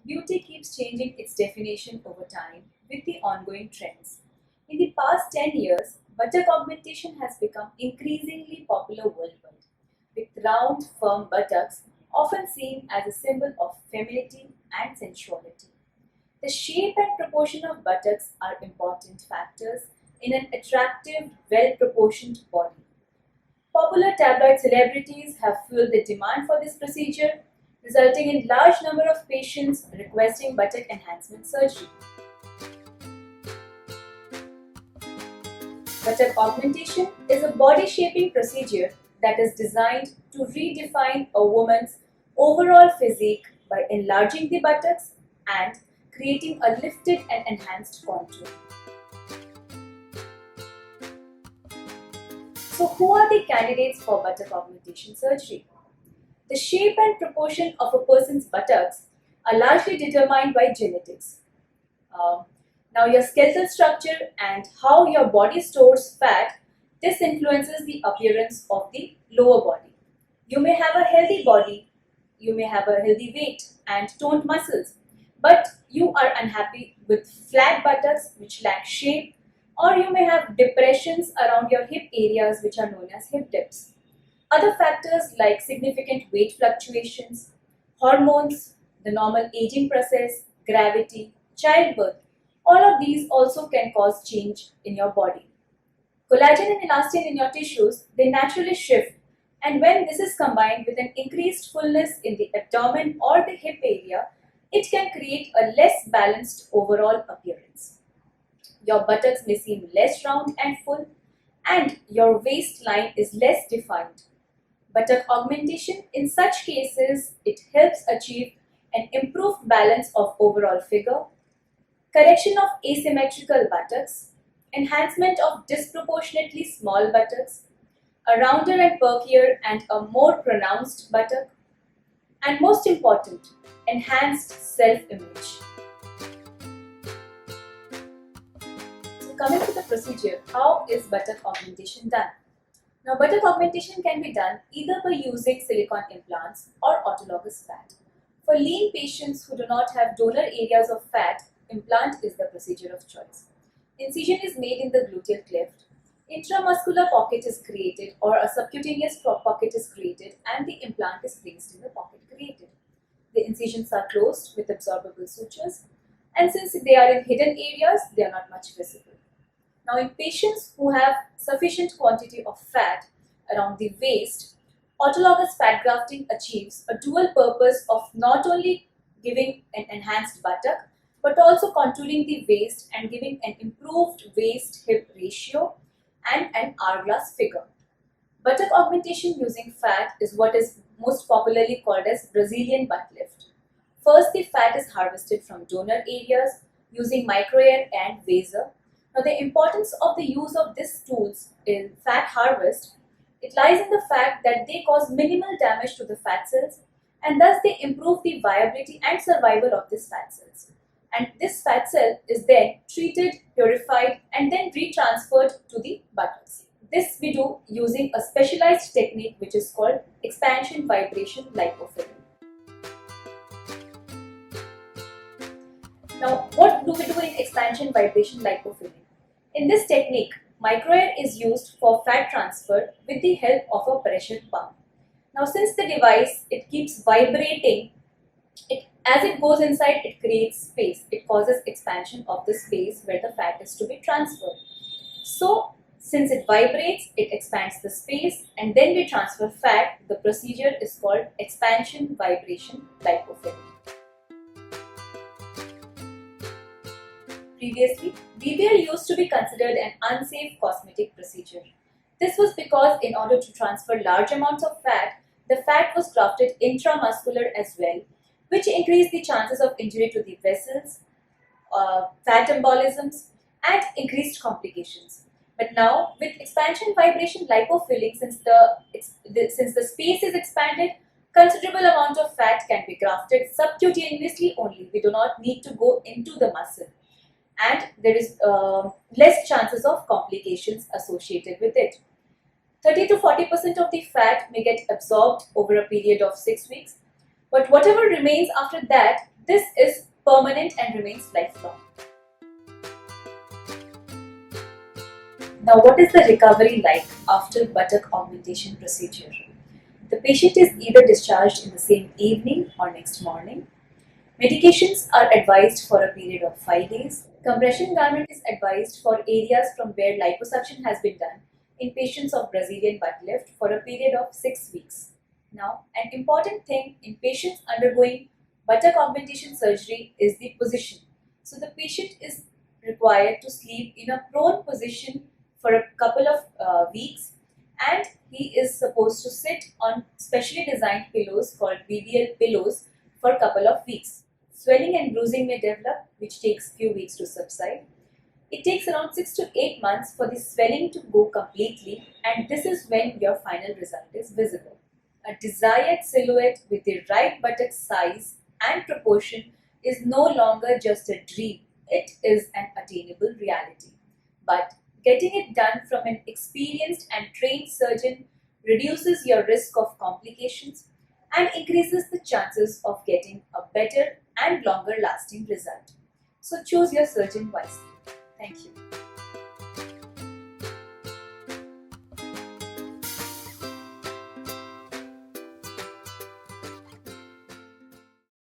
beauty keeps changing its definition over time with the ongoing trends. In the past 10 years, buttock augmentation has become increasingly popular worldwide, with round, firm buttocks often seen as a symbol of femininity and sensuality. The shape and proportion of buttocks are important factors in an attractive, well-proportioned body. Popular tabloid celebrities have fueled the demand for this procedure, resulting in large number of patients requesting buttock enhancement surgery. Buttock augmentation is a body-shaping procedure that is designed to redefine a woman's overall physique by enlarging the buttocks and creating a lifted and enhanced contour. So, who are the candidates for buttock augmentation surgery? The shape and proportion of a person's buttocks are largely determined by genetics. Now, your skeletal structure and how your body stores fat, this influences the appearance of the lower body. You may have a healthy body, you may have a healthy weight and toned muscles, but you are unhappy with flat buttocks which lack shape, or you may have depressions around your hip areas which are known as hip dips. Other factors like significant weight fluctuations, hormones, the normal aging process, gravity, childbirth, all of these also can cause change in your body. Collagen and elastin in your tissues, they naturally shift, and when this is combined with an increased fullness in the abdomen or the hip area, it can create a less balanced overall appearance. Your buttocks may seem less round and full, and your waistline is less defined. Buttock augmentation, in such cases, it helps achieve an improved balance of overall figure, correction of asymmetrical buttocks, enhancement of disproportionately small buttocks, a rounder and perkier and a more pronounced buttock, and most important, enhanced self-image. So coming to the procedure, how is buttock augmentation done? Now, buttock augmentation can be done either by using silicone implants or autologous fat. For lean patients who do not have donor areas of fat, implant is the procedure of choice. Incision is made in the gluteal cleft. Intramuscular pocket is created or a subcutaneous pocket is created and the implant is placed in the pocket created. The incisions are closed with absorbable sutures, and since they are in hidden areas, they are not much visible. Now, in patients who have sufficient quantity of fat around the waist, autologous fat grafting achieves a dual purpose of not only giving an enhanced buttock, but also contouring the waist and giving an improved waist-hip ratio and an hourglass figure. Buttock augmentation using fat is what is most popularly called as Brazilian butt lift. First, the fat is harvested from donor areas using microair and vaser. Now, the importance of the use of these tools in fat harvest, it lies in the fact that they cause minimal damage to the fat cells and thus they improve the viability and survival of these fat cells. And this fat cell is then treated, purified and then retransferred to the buttocks. This we do using a specialized technique which is called expansion vibration lipofilling. Now, what do we do in expansion vibration lipofilling? In this technique, microair is used for fat transfer with the help of a pressure pump. Now, since the device, it keeps vibrating, as it goes inside, it creates space. It causes expansion of the space where the fat is to be transferred. So, since it vibrates, it expands the space and then we transfer fat. The procedure is called expansion vibration lipofilling. Previously, BBL used to be considered an unsafe cosmetic procedure. This was because in order to transfer large amounts of fat, the fat was grafted intramuscular as well, which increased the chances of injury to the vessels, fat embolisms, and increased complications. But now, with expansion vibration lipofilling, since the space is expanded, considerable amount of fat can be grafted subcutaneously only. We do not need to go into the muscle, and there is less chances of complications associated with it. 30 to 40% of the fat may get absorbed over a period of 6 weeks, but whatever remains after that, This is permanent and remains lifelong. Now, what is the recovery like after buttock augmentation procedure? The patient is either discharged in the same evening or next morning. Medications are advised for a period of 5 days. Compression garment is advised for areas from where liposuction has been done in patients of Brazilian butt lift for a period of 6 weeks. Now, an important thing in patients undergoing buttock augmentation surgery is the position. So, the patient is required to sleep in a prone position for a couple of weeks, and he is supposed to sit on specially designed pillows called BBL pillows for a couple of weeks. Swelling and bruising may develop, which takes few weeks to subside. It takes around 6 to 8 months for the swelling to go completely, and this is when your final result is visible. A desired silhouette with the right buttock size and proportion is no longer just a dream, it is an attainable reality. But getting it done from an experienced and trained surgeon reduces your risk of complications and increases the chances of getting a better and longer lasting result. So choose your surgeon wisely. Thank you.